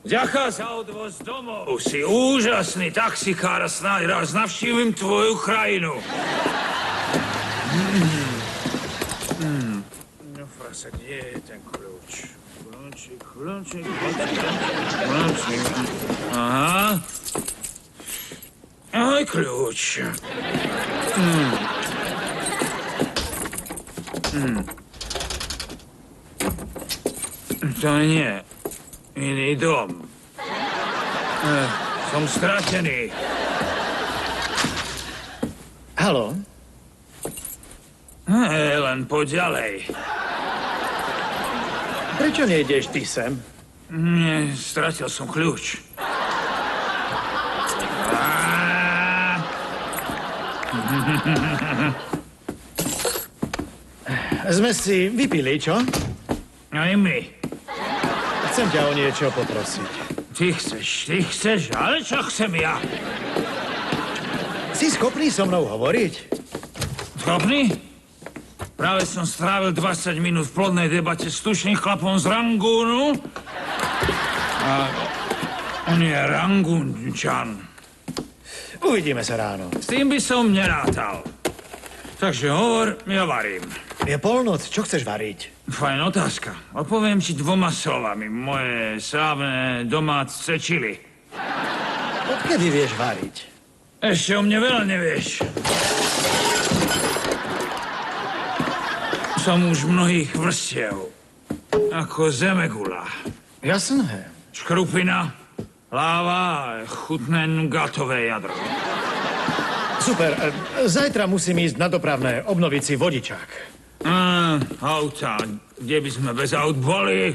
Ďaká za odvoz domov. Si úžasný taxikár a snáď raz navštívim tvoju krajinu. No frasa, kde je ten kľúč? Kľúčik. Aha. Ahoj, kľúč. To nie. Iný dom. Som stratený. Haló? Len poď ďalej. Prečo nejdeš ty sem? Nie, stratil som kľúč. Sme si vypili, čo? Aj my. Chcem ťa o niečo poprosiť. Ty chceš, ale čo chcem ja? Si schopný so mnou hovoriť? Schopný? Práve som strávil 20 minút v plodnej debate s tučným chlapom z Rangúnu. A on je Rangúnčan. Uvidíme sa ráno. S tým by som nerátal. Takže hovor, ja varím. Je polnoc, čo chceš variť? Fajn otázka. Odpoviem ti 2 slovami. Moje slávne domáce čili. Odkedy vieš variť? Ešte o mne veľa nevieš. Som už mnohých vrstiev. Ako zemegula. Jasné. Škrupina, láva a chutné nugatové jadro. Super. Zajtra musím ísť na dopravné, obnoviť si vodičák. Auta. Kde by sme bez aut boli?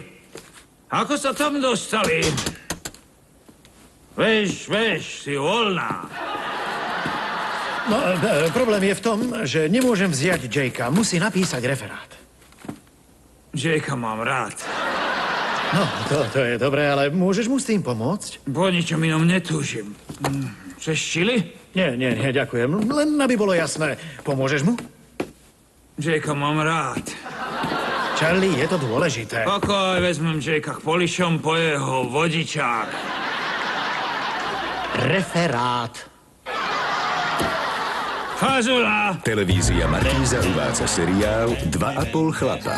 Ako sa tam dostali? Vieš, si voľná. No, problém je v tom, že nemôžem vziať Jakea. Musí napísať referát. Jakea mám rád. No, to je dobré, ale môžeš mu s tým pomôcť? Po ničom inom netúžim. Chceš čili? Nie, ďakujem. Len aby bolo jasné. Pomôžeš mu? Jakea mám rád. Charlie, je to dôležité. Pokoj, vezmem Jakea k polišom po jeho vodičák. Referát. Fazula! Televízia Markíza uvádza seriál 2,5 chlapa.